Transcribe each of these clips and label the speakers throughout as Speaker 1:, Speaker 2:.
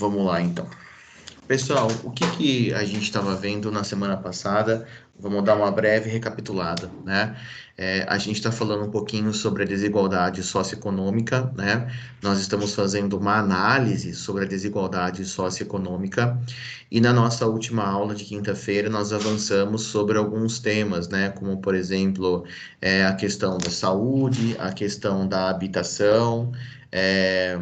Speaker 1: Vamos lá, então. Pessoal, o que a gente estava vendo na semana passada? Vamos dar uma breve recapitulada, né? A gente está falando um pouquinho sobre a desigualdade socioeconômica, né? Nós estamos fazendo uma análise sobre a desigualdade socioeconômica e na nossa última aula de quinta-feira nós avançamos sobre alguns temas, né? Como, por exemplo, a questão da saúde, a questão da habitação, é,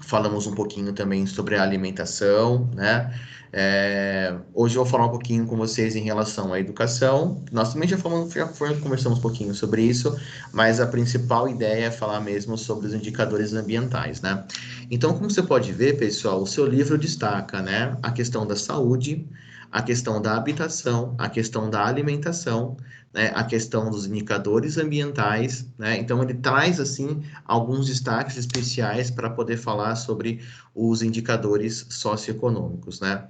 Speaker 1: falamos um pouquinho também sobre a alimentação, né? Hoje eu vou falar um pouquinho com vocês em relação à educação. Nós também conversamos um pouquinho sobre isso, mas a principal ideia é falar mesmo sobre os indicadores ambientais, né? Então, como você pode ver, pessoal, o seu livro destaca, né, a questão da saúde, a questão da habitação, a questão da alimentação, né, a questão dos indicadores ambientais, né? Então ele traz assim alguns destaques especiais para poder falar sobre os indicadores socioeconômicos, né?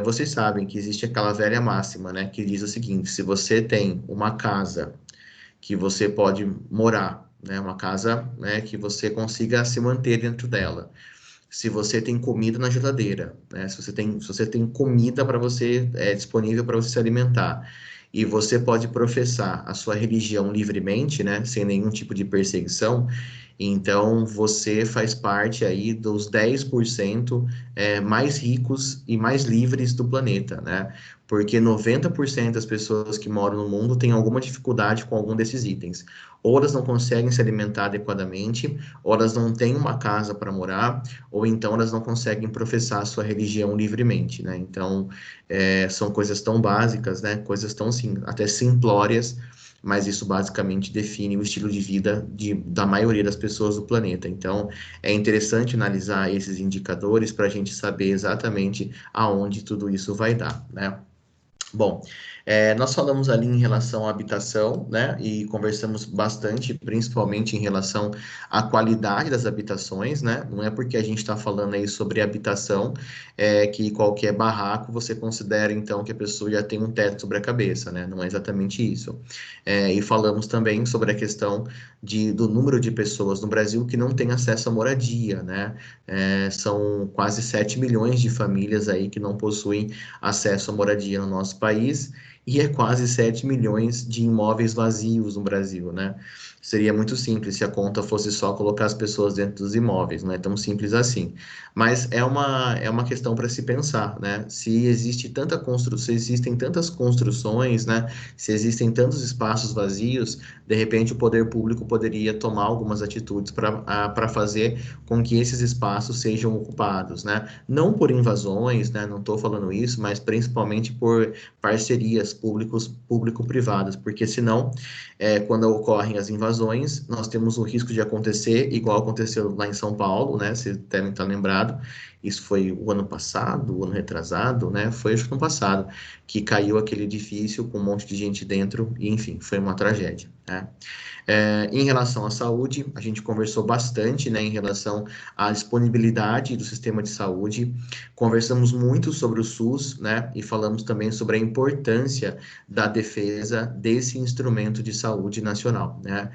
Speaker 1: Vocês sabem que existe aquela velha máxima, né, que diz o seguinte: se você tem uma casa que você pode morar, né, uma casa, né, que você consiga se manter dentro dela, se você tem comida na geladeira, né? Se você tem comida para você disponível para você se alimentar e você pode professar a sua religião livremente, né? Sem nenhum tipo de perseguição, então você faz parte aí dos 10% mais ricos e mais livres do planeta, né? Porque 90% das pessoas que moram no mundo têm alguma dificuldade com algum desses itens. Ou elas não conseguem se alimentar adequadamente, ou elas não têm uma casa para morar, ou então elas não conseguem professar a sua religião livremente, né? Então, são coisas tão básicas, né? Coisas tão, sim, até simplórias, mas isso basicamente define o estilo de vida da maioria das pessoas do planeta. Então, é interessante analisar esses indicadores para a gente saber exatamente aonde tudo isso vai dar, né? Bom, nós falamos ali em relação à habitação, né? E conversamos bastante, principalmente em relação à qualidade das habitações, né? Não é porque a gente está falando aí sobre habitação, que qualquer barraco você considera então que a pessoa já tem um teto sobre a cabeça, né? Não é exatamente isso. E falamos também sobre a questão do número de pessoas no Brasil que não têm acesso à moradia, né? São quase 7 milhões de famílias aí que não possuem acesso à moradia no nosso país, e é quase 7 milhões de imóveis vazios no Brasil, né? Seria muito simples se a conta fosse só colocar as pessoas dentro dos imóveis, não é tão simples assim. Mas é uma questão para se pensar, né? Se existem tantas construções, né? Se existem tantos espaços vazios, de repente o poder público poderia tomar algumas atitudes para fazer com que esses espaços sejam ocupados, né? Não por invasões, né? Não estou falando isso, mas principalmente por parcerias público-privadas, porque senão, quando ocorrem as invasões, nós temos o risco de acontecer igual aconteceu lá em São Paulo, né? Vocês devem estar lembrado. Isso foi o ano passado, o ano retrasado, né? Foi acho que no passado, que caiu aquele edifício com um monte de gente dentro, e enfim, foi uma tragédia, né? Em relação à saúde, a gente conversou bastante, né, em relação à disponibilidade do sistema de saúde, conversamos muito sobre o SUS, né, e falamos também sobre a importância da defesa desse instrumento de saúde nacional, né.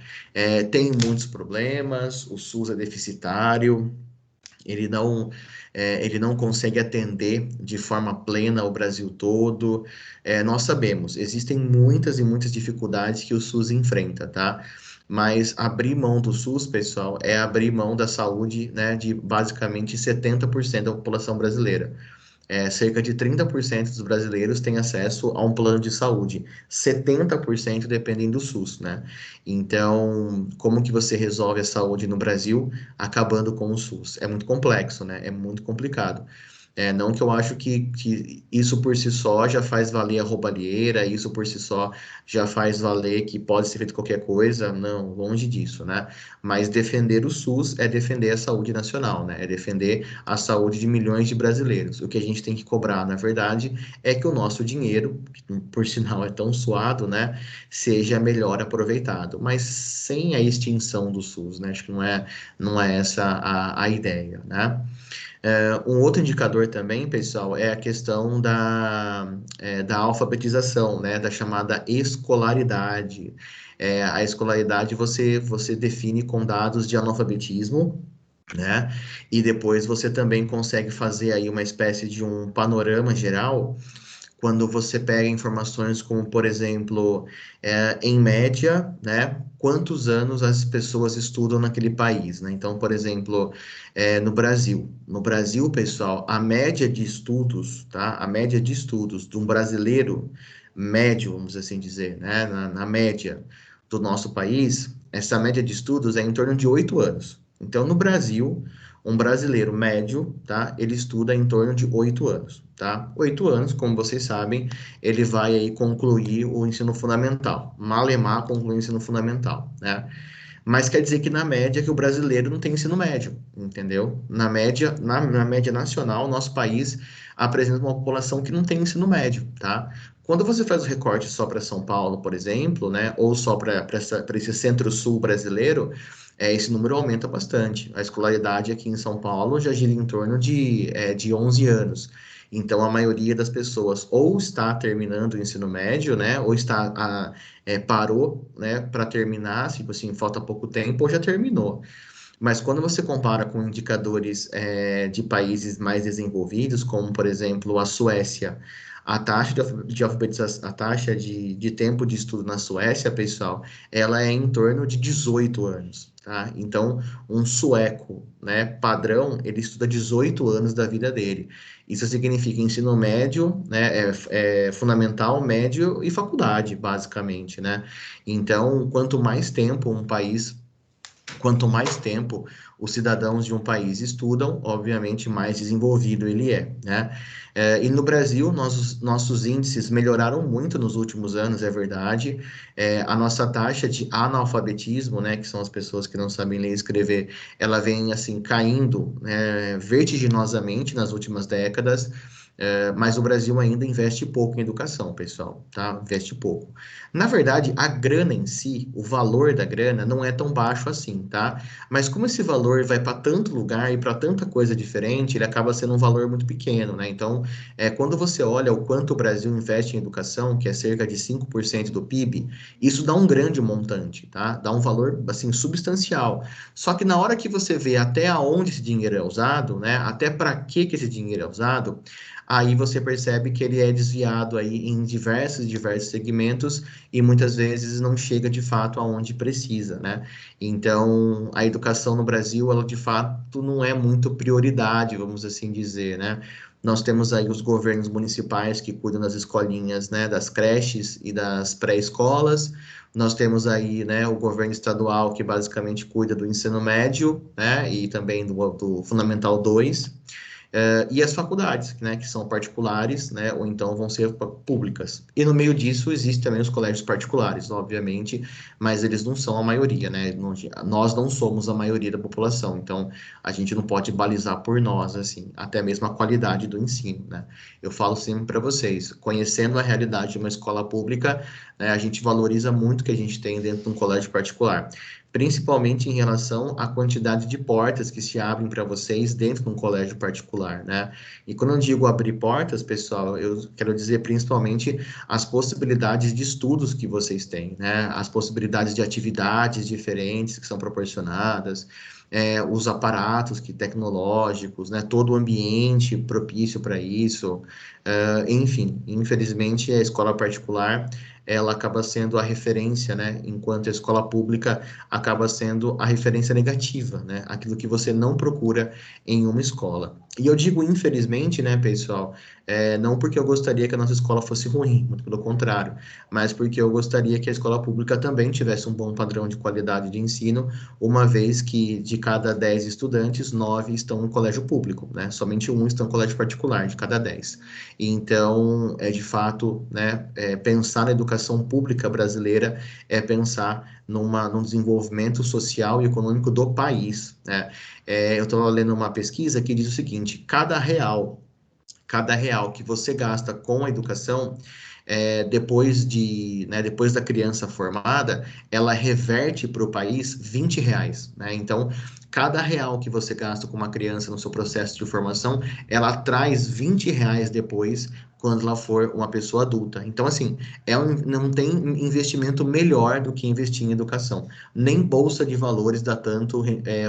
Speaker 1: Tem muitos problemas, o SUS é deficitário, ele não, ele não consegue atender de forma plena o Brasil todo. Nós sabemos, existem muitas e muitas dificuldades que o SUS enfrenta, tá? Mas abrir mão do SUS, pessoal, é abrir mão da saúde, né, de basicamente 70% da população brasileira. Cerca de 30% dos brasileiros têm acesso a um plano de saúde, 70% dependem do SUS, né? Então, como que você resolve a saúde no Brasil acabando com o SUS? É muito complexo, né? É muito complicado. Não que eu acho que isso por si só já faz valer a roubalheira, isso por si só já faz valer que pode ser feito qualquer coisa, não, longe disso, né? Mas defender o SUS é defender a saúde nacional, né? É defender a saúde de milhões de brasileiros. O que a gente tem que cobrar, na verdade, é que o nosso dinheiro, que por sinal é tão suado, né, seja melhor aproveitado, mas sem a extinção do SUS, né? Acho que não é essa a ideia, né? Um outro indicador também, pessoal, é a questão da alfabetização, né, da chamada escolaridade. A escolaridade você define com dados de analfabetismo, né? E depois você também consegue fazer aí uma espécie de um panorama geral quando você pega informações como, por exemplo, em média, né, quantos anos as pessoas estudam naquele país, né? Então, por exemplo, no Brasil. No Brasil, pessoal, a média de estudos, tá? A média de estudos de um brasileiro médio, vamos assim dizer, né? Na média do nosso país, essa média de estudos é em torno de 8 anos. Então, no Brasil, um brasileiro médio, tá? Ele estuda em torno de 8 anos, tá? 8 anos, como vocês sabem, ele vai aí concluir o ensino fundamental. Malemar concluir o ensino fundamental, né? Mas quer dizer que na média que o brasileiro não tem ensino médio, entendeu? Na média nacional, nosso país apresenta uma população que não tem ensino médio, tá? Quando você faz o recorte só para São Paulo, por exemplo, né, ou só para esse centro-sul brasileiro, esse número aumenta bastante. A escolaridade aqui em São Paulo já gira em torno de 11 anos. Então, a maioria das pessoas ou está terminando o ensino médio, né, ou parou, né, para terminar, tipo assim, falta pouco tempo ou já terminou. Mas quando você compara com indicadores de países mais desenvolvidos, como por exemplo a Suécia, a taxa de alfabetização, a taxa de tempo de estudo na Suécia, pessoal, ela é em torno de 18 anos, tá? Então, um sueco, né, padrão, ele estuda 18 anos da vida dele. Isso significa ensino médio, né, fundamental, médio e faculdade, basicamente, né? Então, quanto mais tempo os cidadãos de um país estudam, obviamente mais desenvolvido ele é, né? E no Brasil, nossos índices melhoraram muito nos últimos anos, é verdade. A nossa taxa de analfabetismo, né, que são as pessoas que não sabem ler e escrever, ela vem assim caindo, vertiginosamente nas últimas décadas. Mas o Brasil ainda investe pouco em educação, pessoal, tá? Investe pouco. Na verdade, a grana em si, o valor da grana, não é tão baixo assim, tá? Mas como esse valor vai para tanto lugar e para tanta coisa diferente, ele acaba sendo um valor muito pequeno, né? Então, quando você olha o quanto o Brasil investe em educação, que é cerca de 5% do PIB, isso dá um grande montante, tá? Dá um valor, assim, substancial. Só que na hora que você vê até aonde esse dinheiro é usado, né? Até para que esse dinheiro é usado, aí você percebe que ele é desviado aí em diversos segmentos e muitas vezes não chega de fato aonde precisa, né? Então, a educação no Brasil, ela de fato não é muito prioridade, vamos assim dizer, né? Nós temos aí os governos municipais que cuidam das escolinhas, né, das creches e das pré-escolas. Nós temos aí, né, o governo estadual que basicamente cuida do ensino médio, né, e também do Fundamental 2. E as faculdades, né, que são particulares, né, ou então vão ser públicas. E no meio disso existem também os colégios particulares, obviamente, mas eles não são a maioria, né? Nós não somos a maioria da população, então a gente não pode balizar por nós, assim, até mesmo a qualidade do ensino, né? Eu falo sempre para vocês, conhecendo a realidade de uma escola pública, né, a gente valoriza muito o que a gente tem dentro de um colégio particular, principalmente em relação à quantidade de portas que se abrem para vocês dentro de um colégio particular, né? E quando eu digo abrir portas, pessoal, eu quero dizer principalmente as possibilidades de estudos que vocês têm, né? As possibilidades de atividades diferentes que são proporcionadas, os aparatos tecnológicos, né? Todo o ambiente propício para isso. Enfim, infelizmente a escola particular ela acaba sendo a referência, né? Enquanto a escola pública acaba sendo a referência negativa, né? Aquilo que você não procura em uma escola. E eu digo infelizmente, né, pessoal, não porque eu gostaria que a nossa escola fosse ruim, muito pelo contrário, mas porque eu gostaria que a escola pública também tivesse um bom padrão de qualidade de ensino, uma vez que de cada 10 estudantes, 9 estão no colégio público, né? Somente um está no colégio particular, de cada 10. Então, de fato, né, pensar na educação pública brasileira é pensar num desenvolvimento social e econômico do país, né? Eu estou lendo uma pesquisa que diz o seguinte: cada real que você gasta com a educação, depois da criança formada, ela reverte para o país R$ 20, né? Então, cada real que você gasta com uma criança no seu processo de formação, ela traz R$ 20 depois, quando ela for uma pessoa adulta. Então, assim, não tem investimento melhor do que investir em educação. Nem bolsa de valores dá tanto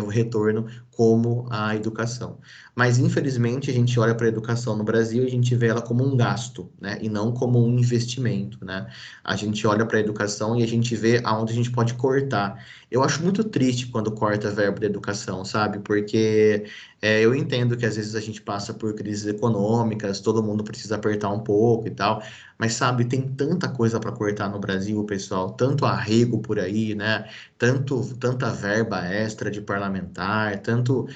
Speaker 1: retorno como a educação. Mas, infelizmente, a gente olha para a educação no Brasil e a gente vê ela como um gasto, né? E não como um investimento, né? A gente olha para a educação e a gente vê aonde a gente pode cortar. Eu acho muito triste quando corta verbo da educação, sabe? Porque eu entendo que às vezes a gente passa por crises econômicas, todo mundo precisa apertar um pouco e tal, mas sabe, tem tanta coisa para cortar no Brasil, pessoal, tanto arrego por aí, né? Tanta verba extra de parlamentar, tanto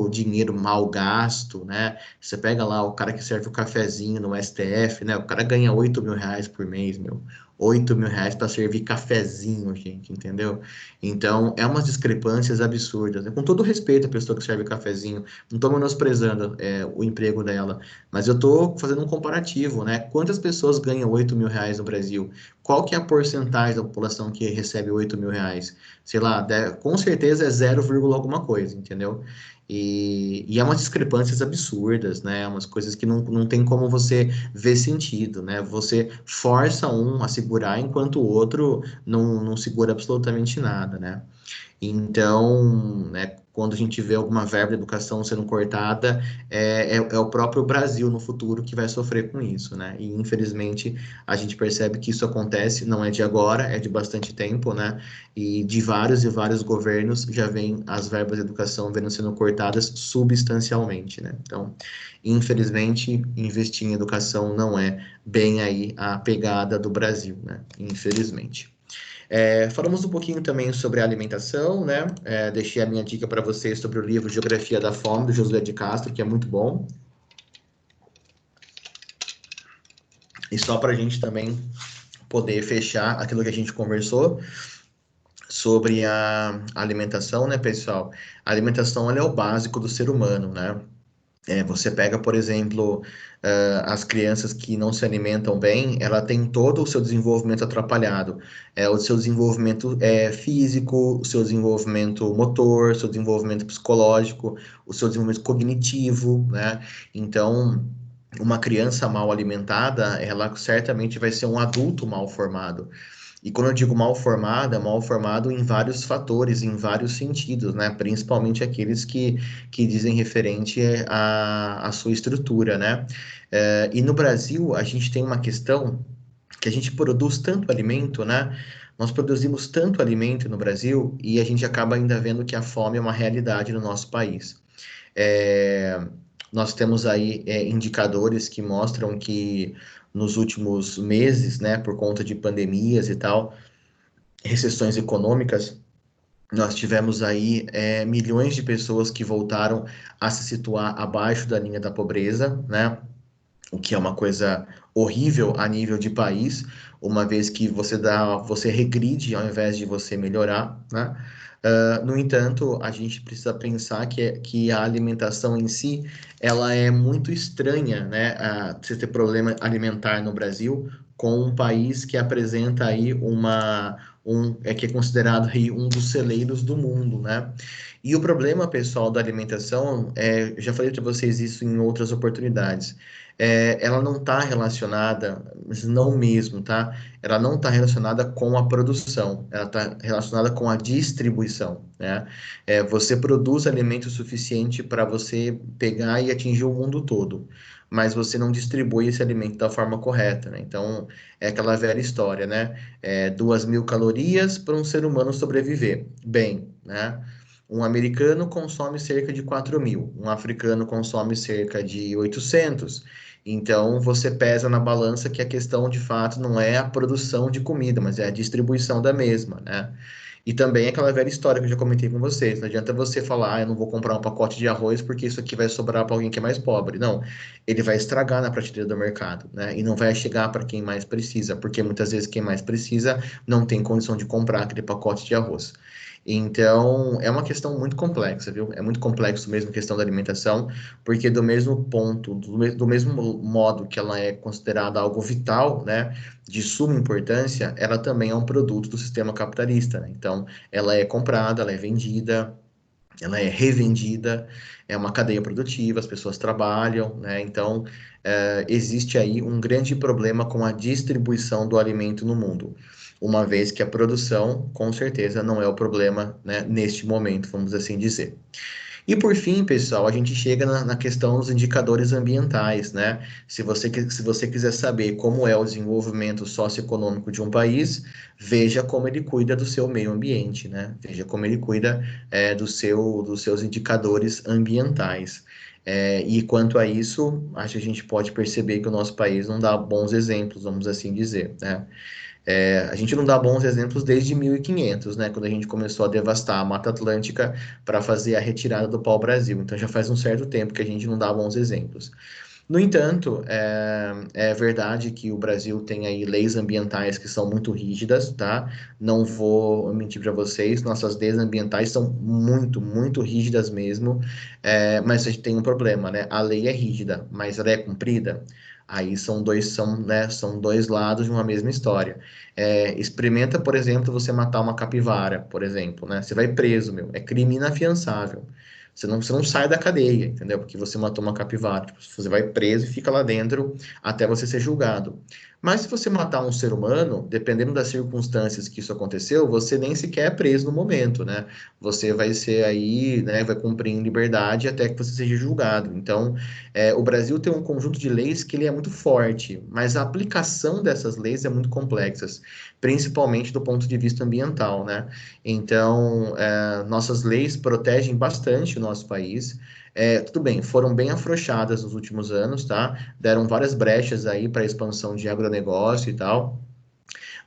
Speaker 1: dinheiro mal gasto, né? Você pega lá o cara que serve o cafezinho no STF, né? O cara ganha R$ 8.000 por mês, meu. R$ 8.000 para servir cafezinho, gente, entendeu? Então, é umas discrepâncias absurdas, né? Com todo respeito à pessoa que serve cafezinho, não estou menosprezando o emprego dela, mas eu estou fazendo um comparativo, né? Quantas pessoas ganham R$ 8.000 no Brasil? Qual que é a porcentagem da população que recebe R$ 8.000? Sei lá, com certeza é 0, alguma coisa, entendeu? E é umas discrepâncias absurdas, né? Umas coisas que não tem como você ver sentido, né? Você força um a segurar enquanto o outro não segura absolutamente nada, né? Então, né, quando a gente vê alguma verba de educação sendo cortada, é o próprio Brasil no futuro que vai sofrer com isso, né? E infelizmente a gente percebe que isso acontece, não é de agora, é de bastante tempo, né? E de vários e vários governos já vem as verbas de educação vendo sendo cortadas substancialmente, né? Então, infelizmente, investir em educação não é bem aí a pegada do Brasil, né? Infelizmente. Falamos um pouquinho também sobre a alimentação, né? Deixei a minha dica para vocês sobre o livro Geografia da Fome, do Josué de Castro, que é muito bom. E só para a gente também poder fechar aquilo que a gente conversou sobre a alimentação, né, pessoal? A alimentação ela é o básico do ser humano, né? Você pega, por exemplo, as crianças que não se alimentam bem, ela tem todo o seu desenvolvimento atrapalhado. O seu desenvolvimento físico, o seu desenvolvimento motor, o seu desenvolvimento psicológico, o seu desenvolvimento cognitivo, né? Então, uma criança mal alimentada, ela certamente vai ser um adulto mal formado. E quando eu digo mal formado em vários fatores, em vários sentidos, né? Principalmente aqueles que dizem referente à sua estrutura, né? E no Brasil, a gente tem uma questão que a gente produz tanto alimento, né? Nós produzimos tanto alimento no Brasil e a gente acaba ainda vendo que a fome é uma realidade no nosso país. É, Nós temos aí indicadores que mostram que nos últimos meses, né, por conta de pandemias e tal, recessões econômicas, nós tivemos aí milhões de pessoas que voltaram a se situar abaixo da linha da pobreza, né? O que é uma coisa horrível a nível de país, uma vez que você regride ao invés de você melhorar, né? No entanto, a gente precisa pensar que a alimentação em si, ela é muito estranha, né? Você ter problema alimentar no Brasil com um país que apresenta aí que é considerado aí um dos celeiros do mundo, né? E o problema, pessoal, da alimentação, já falei para vocês isso em outras oportunidades, ela não está relacionada, mas não mesmo, tá? Ela não está relacionada com a produção, ela está relacionada com a distribuição, né? Você produz alimento suficiente para você pegar e atingir o mundo todo, mas você não distribui esse alimento da forma correta, né? Então, é aquela velha história, né? 2.000 calorias para um ser humano sobreviver. Bem, né? Um americano consome cerca de 4.000, um africano consome cerca de 800. Então, você pesa na balança que a questão, de fato, não é a produção de comida, mas é a distribuição da mesma, né? E também aquela velha história que eu já comentei com vocês. Não adianta você falar, eu não vou comprar um pacote de arroz porque isso aqui vai sobrar para alguém que é mais pobre. Não, ele vai estragar na prateleira do mercado, né? E não vai chegar para quem mais precisa, porque muitas vezes quem mais precisa não tem condição de comprar aquele pacote de arroz. Então, é uma questão muito complexa, viu? É muito complexo mesmo a questão da alimentação, porque do mesmo ponto, do mesmo modo que ela é considerada algo vital, né, de suma importância, ela também é um produto do sistema capitalista, né? Então, ela é comprada, ela é vendida, ela é revendida, é uma cadeia produtiva, as pessoas trabalham, né? Então, existe aí um grande problema com a distribuição do alimento no mundo, uma vez que a produção, com certeza, não é o problema, né, neste momento, vamos assim dizer. E por fim, pessoal, a gente chega na questão dos indicadores ambientais, né? Se você quiser saber como é o desenvolvimento socioeconômico de um país, veja como ele cuida do seu meio ambiente, né? Veja como ele cuida dos seus indicadores ambientais. E quanto a isso, acho que a gente pode perceber que o nosso país não dá bons exemplos, vamos assim dizer, né? A gente não dá bons exemplos desde 1500, né, quando a gente começou a devastar a Mata Atlântica para fazer a retirada do pau-brasil. Então já faz um certo tempo que a gente não dá bons exemplos. No entanto, é verdade que o Brasil tem aí leis ambientais que são muito rígidas, tá? Não vou mentir para vocês, nossas leis ambientais são muito, muito rígidas mesmo, mas a gente tem um problema, né? A lei é rígida, mas ela é cumprida. Aí são dois lados de uma mesma história. Experimenta, por exemplo, você matar uma capivara, por exemplo, né? Você vai preso, meu. É crime inafiançável. Você não sai da cadeia, entendeu? Porque você matou uma capivara. Tipo, você vai preso e fica lá dentro até você ser julgado. Mas se você matar um ser humano, dependendo das circunstâncias que isso aconteceu, você nem sequer é preso no momento, né? Você vai ser aí, né? Vai cumprir em liberdade até que você seja julgado. Então, o Brasil tem um conjunto de leis que ele é muito forte, mas a aplicação dessas leis é muito complexa, principalmente do ponto de vista ambiental, né? Então, nossas leis protegem bastante o nosso país. Tudo bem, foram bem afrouxadas nos últimos anos, tá? Deram várias brechas aí para a expansão de agronegócio e tal.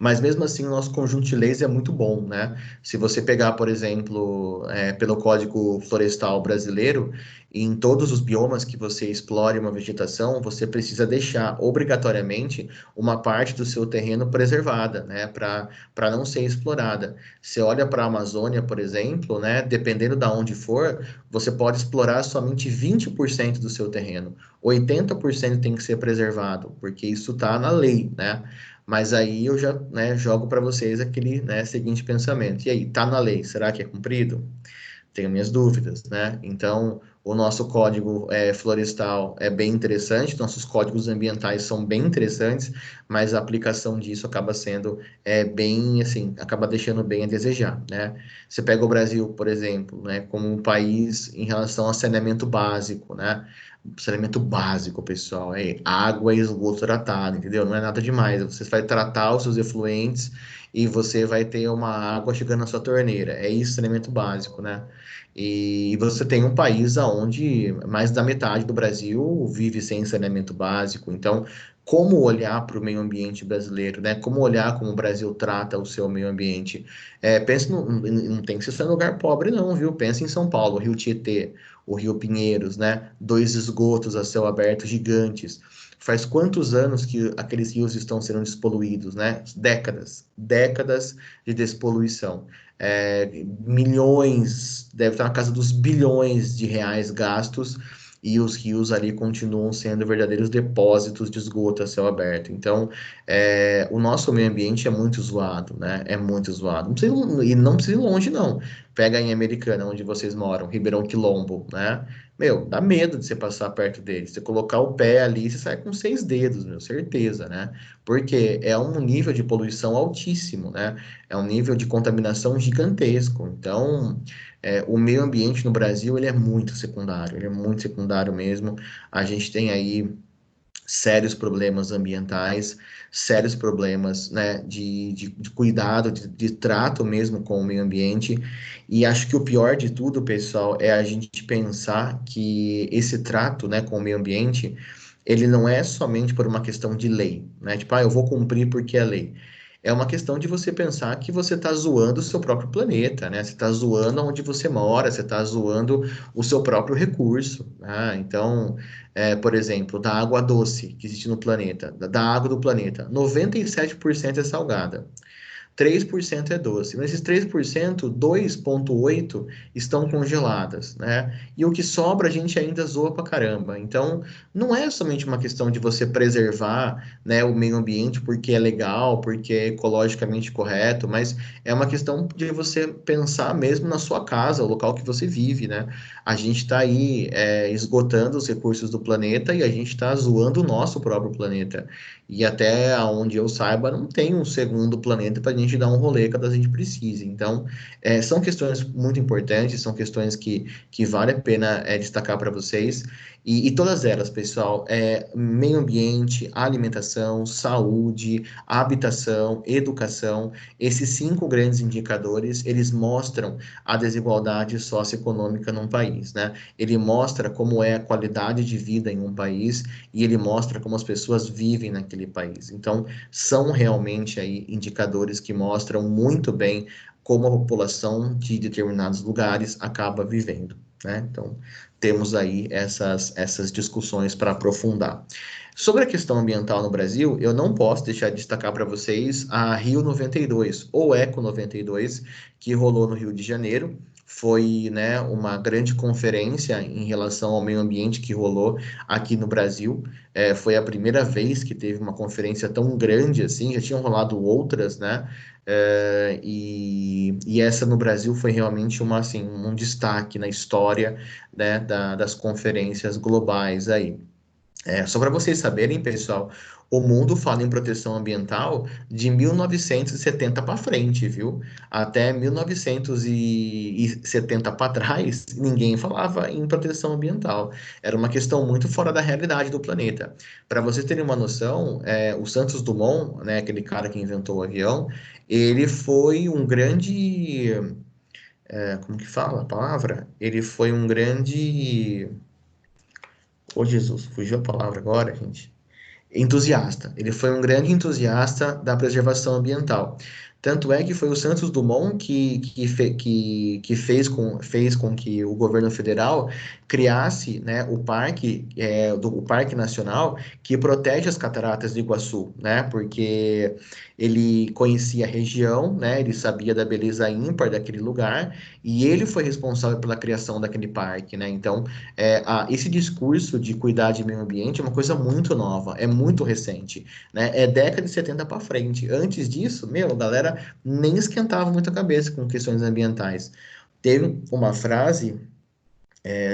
Speaker 1: Mas mesmo assim, o nosso conjunto de leis é muito bom, né? Se você pegar, por exemplo, pelo Código Florestal Brasileiro, em todos os biomas que você explore uma vegetação, você precisa deixar obrigatoriamente uma parte do seu terreno preservada, né? Para não ser explorada. Você olha para a Amazônia, por exemplo, né? Dependendo de onde for, você pode explorar somente 20% do seu terreno. 80% tem que ser preservado, porque isso está na lei, né? Mas aí eu já, né, jogo para vocês aquele, né, seguinte pensamento. E aí, tá na lei, será que é cumprido? Tenho minhas dúvidas, né? Então, o nosso código florestal é bem interessante, nossos códigos ambientais são bem interessantes, mas a aplicação disso acaba sendo bem, assim, acaba deixando bem a desejar, né? Você pega o Brasil, por exemplo, né, como um país em relação a saneamento básico, né? Saneamento básico, pessoal, é água e esgoto tratado, entendeu? Não é nada demais. Você vai tratar os seus efluentes e você vai ter uma água chegando na sua torneira. É isso, saneamento básico, né? E você tem um país onde mais da metade do Brasil vive sem saneamento básico. Então, como olhar para o meio ambiente brasileiro, né? Como olhar como o Brasil trata o seu meio ambiente? Pense não tem que ser só em lugar pobre, não, viu? Pense em São Paulo, Rio Tietê, o Rio Pinheiros, né? Dois esgotos a céu aberto gigantes. Faz quantos anos que aqueles rios estão sendo despoluídos, né? Décadas, décadas de despoluição. Milhões, deve estar na casa dos bilhões de reais gastos, e os rios ali continuam sendo verdadeiros depósitos de esgoto a céu aberto. Então, o nosso meio ambiente é muito zoado, né? É muito zoado. E não precisa ir longe, não. Pega em Americana, onde vocês moram, Ribeirão Quilombo, né? Meu, dá medo de você passar perto dele. Você colocar o pé ali, você sai com 6 dedos, meu, certeza, né? Porque é um nível de poluição altíssimo, né? É um nível de contaminação gigantesco. Então, o meio ambiente no Brasil, ele é muito secundário, ele é muito secundário mesmo. A gente tem aí sérios problemas ambientais, sérios problemas, né, de cuidado, de trato mesmo com o meio ambiente. E acho que o pior de tudo, pessoal, é a gente pensar que esse trato, né, com o meio ambiente, ele não é somente por uma questão de lei, né? Tipo, eu vou cumprir porque é lei. É uma questão de você pensar que você está zoando o seu próprio planeta, né? Você está zoando onde você mora, você está zoando o seu próprio recurso, né? Então, por exemplo, da água doce que existe no planeta, da água do planeta, 97% é salgada. 3% é doce. Mas esses 3%, 2,8% estão congeladas, né? E o que sobra a gente ainda zoa pra caramba. Então, não é somente uma questão de você preservar, né, o meio ambiente porque é legal, porque é ecologicamente correto, mas é uma questão de você pensar mesmo na sua casa, o local que você vive, né? A gente está aí esgotando os recursos do planeta e a gente está zoando o nosso próprio planeta. E até onde eu saiba, não tem um segundo planeta para a gente dar um rolê quando a gente precise. Então, são questões muito importantes, são questões que vale a pena destacar para vocês. E todas elas, pessoal, meio ambiente, alimentação, saúde, habitação, educação, esses 5 grandes indicadores, eles mostram a desigualdade socioeconômica num país, né? Ele mostra como é a qualidade de vida em um país e ele mostra como as pessoas vivem naquele país. Então, são realmente aí indicadores que mostram muito bem como a população de determinados lugares acaba vivendo, né? Então, temos aí essas discussões para aprofundar. Sobre a questão ambiental no Brasil, eu não posso deixar de destacar para vocês a Rio 92, ou Eco 92, que rolou no Rio de Janeiro. Foi, né, uma grande conferência em relação ao meio ambiente que rolou aqui no Brasil. Foi a primeira vez que teve uma conferência tão grande assim, já tinham rolado outras, né? E essa no Brasil foi realmente assim, um destaque na história, né, das conferências globais aí. Só para vocês saberem, pessoal, o mundo fala em proteção ambiental de 1970 para frente, viu? Até 1970 para trás, ninguém falava em proteção ambiental. Era uma questão muito fora da realidade do planeta. Para vocês terem uma noção, o Santos Dumont, né, aquele cara que inventou o avião, ele foi um grande. Como que fala a palavra? Ele foi um grande. Ô Jesus, fugiu a palavra agora, gente. Entusiasta. Ele foi um grande entusiasta da preservação ambiental. Tanto é que foi o Santos Dumont que fez com que o governo federal criasse, né, o Parque Nacional que protege as cataratas do Iguaçu, né, porque ele conhecia a região, né, ele sabia da beleza ímpar daquele lugar e ele foi responsável pela criação daquele parque, né, então esse discurso de cuidar de meio ambiente é uma coisa muito nova, é muito recente, né? É década de 70 para frente. Antes disso, meu, a galera nem esquentava muito a cabeça com questões ambientais. Teve uma frase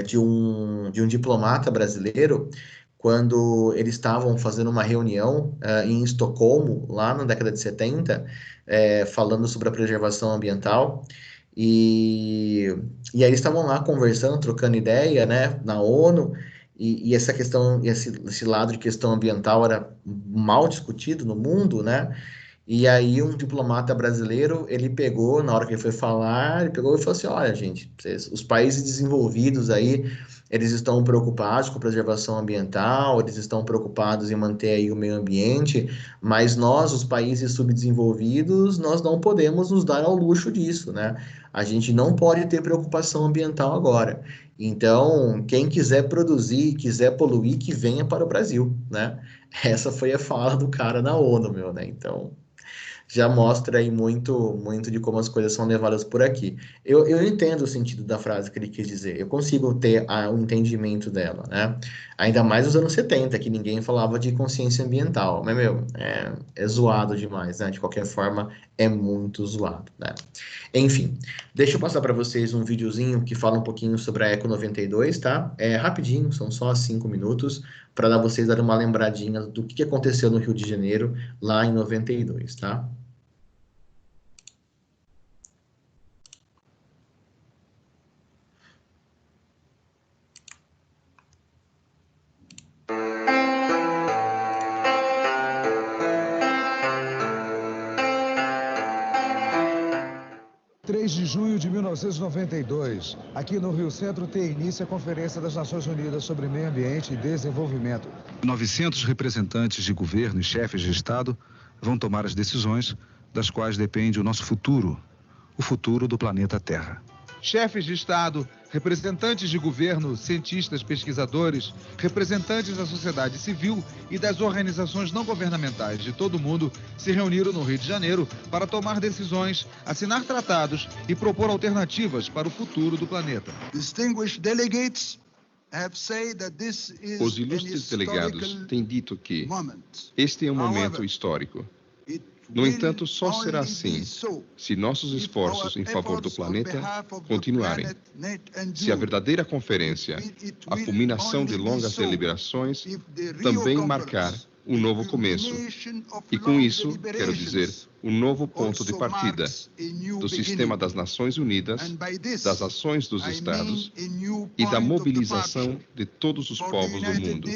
Speaker 1: de um diplomata brasileiro quando eles estavam fazendo uma reunião em Estocolmo, lá na década de 70, falando sobre a preservação ambiental. E, e aí eles estavam lá conversando, trocando ideia, né, na ONU, e essa questão, esse lado de questão ambiental era mal discutido no mundo, né? E aí um diplomata brasileiro, ele pegou, na hora que ele foi falar, ele pegou e falou assim, olha, gente, os países desenvolvidos aí, eles estão preocupados com preservação ambiental, eles estão preocupados em manter aí o meio ambiente, mas nós, os países subdesenvolvidos, nós não podemos nos dar ao luxo disso, né? A gente não pode ter preocupação ambiental agora. Então, quem quiser produzir, quiser poluir, que venha para o Brasil, né? Essa foi a fala do cara na ONU, meu, né? Então, já mostra aí muito de como as coisas são levadas por aqui. Eu entendo o sentido da frase que ele quis dizer, eu consigo ter o entendimento dela, né? Ainda mais nos anos 70, que ninguém falava de consciência ambiental, mas, meu, é zoado demais, né? De qualquer forma, é muito zoado, né? Enfim, deixa eu passar para vocês um videozinho que fala um pouquinho sobre a Eco 92, tá? É rapidinho, são só 5 minutos, para dar vocês dar uma lembradinha do que aconteceu no Rio de Janeiro lá em 92, tá?
Speaker 2: 3 de junho de 1992, aqui no Rio Centro, tem início a Conferência das Nações Unidas sobre Meio Ambiente e Desenvolvimento. 900 representantes de governo e chefes de Estado vão tomar as decisões das quais depende o nosso futuro, o futuro do planeta Terra.
Speaker 3: Chefes de Estado,
Speaker 2: representantes de governo, cientistas, pesquisadores, representantes da sociedade civil e das organizações não governamentais de todo o mundo se reuniram no Rio de Janeiro para tomar decisões, assinar tratados e propor alternativas para o futuro do planeta.
Speaker 3: Os ilustres delegados têm dito que este é um momento histórico. No entanto, só será assim se nossos esforços em favor do planeta continuarem. Se a verdadeira conferência, a culminação de longas deliberações, também marcar um novo começo. E com isso, quero dizer, um novo ponto de partida do sistema das Nações Unidas, das ações dos Estados e da mobilização de todos os povos do mundo.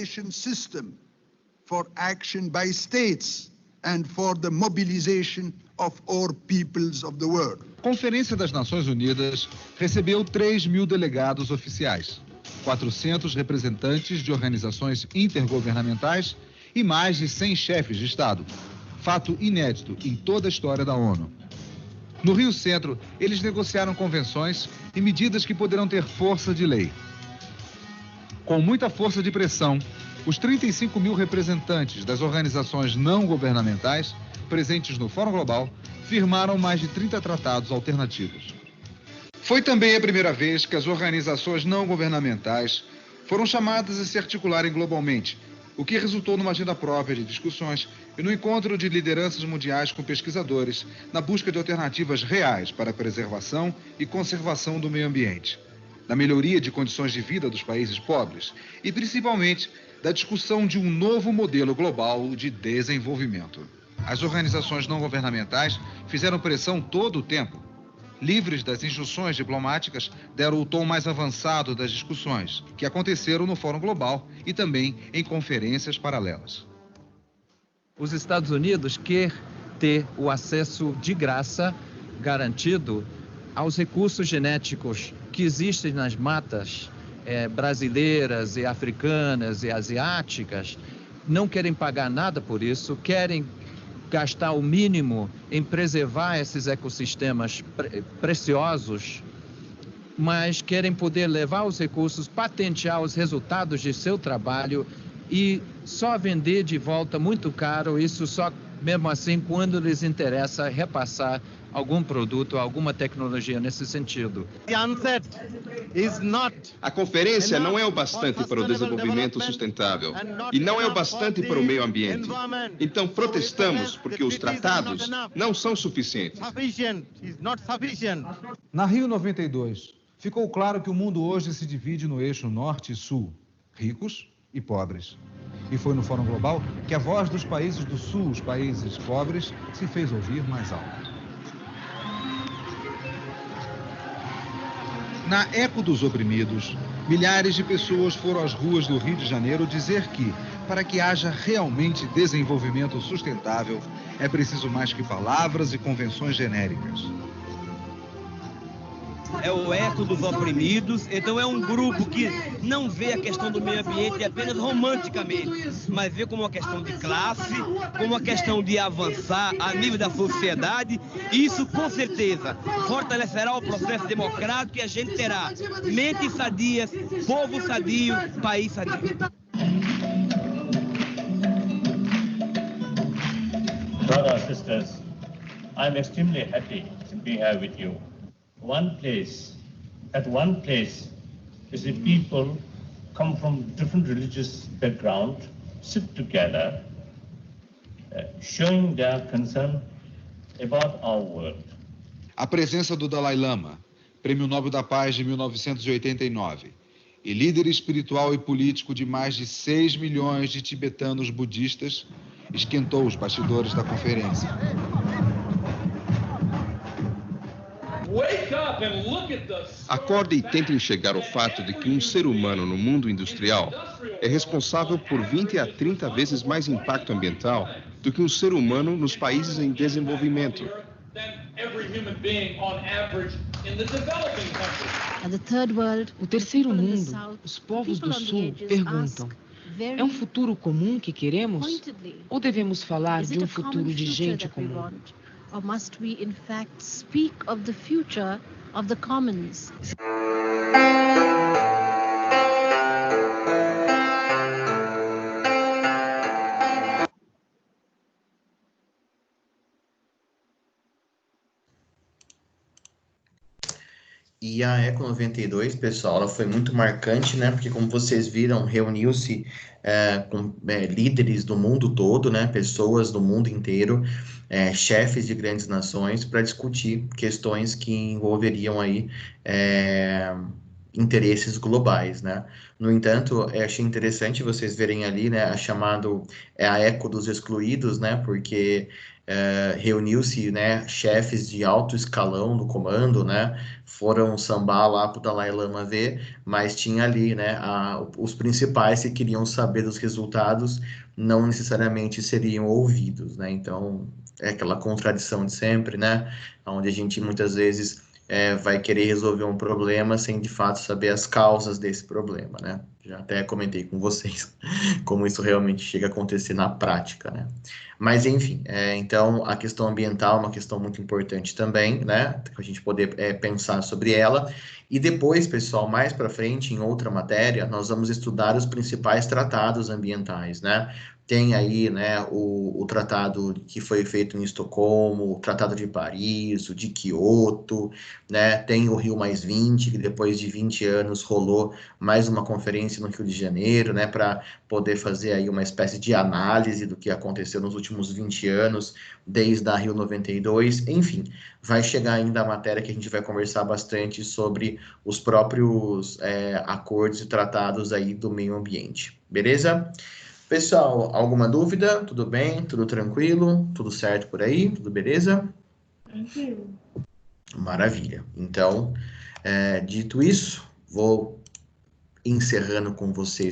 Speaker 2: And for the mobilization of all peoples of the world. A Conferência das Nações Unidas recebeu 3.000 delegados oficiais, 400 representantes de organizações intergovernamentais e mais de 100 chefes de Estado. Fato inédito em toda a história da ONU. No Rio Centro, eles negociaram convenções e medidas que poderão ter força de lei. Com muita força de pressão, os 35.000 representantes das organizações não governamentais presentes no Fórum Global firmaram mais de 30 tratados alternativos. Foi também a primeira vez que as organizações não governamentais foram chamadas a se articularem globalmente, o que resultou numa agenda própria de discussões e no encontro de lideranças mundiais com pesquisadores na busca de alternativas reais para a preservação e conservação do meio ambiente, da melhoria de condições de vida dos países pobres e, principalmente, da discussão de um novo modelo global de desenvolvimento. As organizações não governamentais fizeram pressão todo o tempo. Livres das injunções diplomáticas, deram o tom mais avançado das discussões, que aconteceram no Fórum Global e também em conferências paralelas.
Speaker 4: Os Estados Unidos quer ter o acesso de graça garantido aos recursos genéticos que existem nas matas brasileiras e africanas e asiáticas, não querem pagar nada por isso, querem gastar o mínimo em preservar esses ecossistemas preciosos, mas querem poder levar os recursos, patentear os resultados de seu trabalho e só vender de volta muito caro, isso só mesmo assim quando lhes interessa repassar algum produto, alguma tecnologia nesse sentido.
Speaker 3: A conferência não é o bastante para o desenvolvimento sustentável e não é o bastante para o meio ambiente. Então protestamos porque os tratados não são suficientes.
Speaker 2: Na Rio 92, ficou claro que o mundo hoje se divide no eixo norte e sul, ricos e pobres. E foi no Fórum Global que a voz dos países do sul, os países pobres, se fez ouvir mais alto. Na Eco dos Oprimidos, milhares de pessoas foram às ruas do Rio de Janeiro dizer que, para que haja realmente desenvolvimento sustentável, é preciso mais que palavras e convenções genéricas.
Speaker 5: É o Eco dos Oprimidos, então é um grupo que não vê a questão do meio ambiente apenas romanticamente, mas vê como uma questão de classe, como uma questão de avançar a nível da sociedade. Isso, com certeza, fortalecerá o processo democrático e a gente terá mentes sadias, povo sadio, país sadio.
Speaker 6: Brothers and sisters, I'm extremely happy to be here with you. At one place, is the people come from different religious background, sit together, showing their concern about our world.
Speaker 2: A presença do Dalai Lama, Prêmio Nobel da Paz de 1989, e líder espiritual e político de mais de 6 milhões de tibetanos budistas, esquentou os bastidores da conferência.
Speaker 3: Acorde e tente enxergar o fato de que um ser humano no mundo industrial é responsável por 20 a 30 vezes mais impacto ambiental do que um ser humano nos países em desenvolvimento.
Speaker 7: O terceiro mundo, os povos do sul perguntam: é um futuro comum que queremos? Ou devemos falar de um futuro de gente comum?
Speaker 8: Or must we in fact speak of the future of the commons?
Speaker 1: e a Eco 92, pessoal, ela foi muito marcante, né? Porque, como vocês viram, reuniu-se com líderes do mundo todo, né? Pessoas do mundo inteiro, chefes de grandes nações, para discutir questões que envolveriam aí interesses globais, né? No entanto, achei interessante vocês verem ali, né? A Eco dos excluídos, né? Porque reuniu-se, né, chefes de alto escalão do comando, né, foram sambar lá para o Dalai Lama ver, mas tinha ali, né, os principais que queriam saber dos resultados não necessariamente seriam ouvidos, né, então é aquela contradição de sempre, né, onde a gente muitas vezes vai querer resolver um problema sem de fato saber as causas desse problema, né, já até comentei com vocês como isso realmente chega a acontecer na prática, né. Mas, enfim, então, a questão ambiental é uma questão muito importante também, né? Para a gente poder pensar sobre ela. E depois, pessoal, mais para frente, em outra matéria, nós vamos estudar os principais tratados ambientais, né? Tem aí, né, o tratado que foi feito em Estocolmo, o Tratado de Paris, o de Quioto, né? Tem o Rio+20, que depois de 20 anos rolou mais uma conferência no Rio de Janeiro, né? Para poder fazer aí uma espécie de análise do que aconteceu nos últimos 20 anos, desde a Rio 92, enfim, vai chegar ainda a matéria que a gente vai conversar bastante sobre os próprios acordos e tratados aí do meio ambiente, beleza? Pessoal, alguma dúvida? Tudo bem? Tudo tranquilo? Tudo certo por aí? Tudo beleza?
Speaker 8: Tranquilo.
Speaker 1: Maravilha. Então, dito isso, vou encerrando com vocês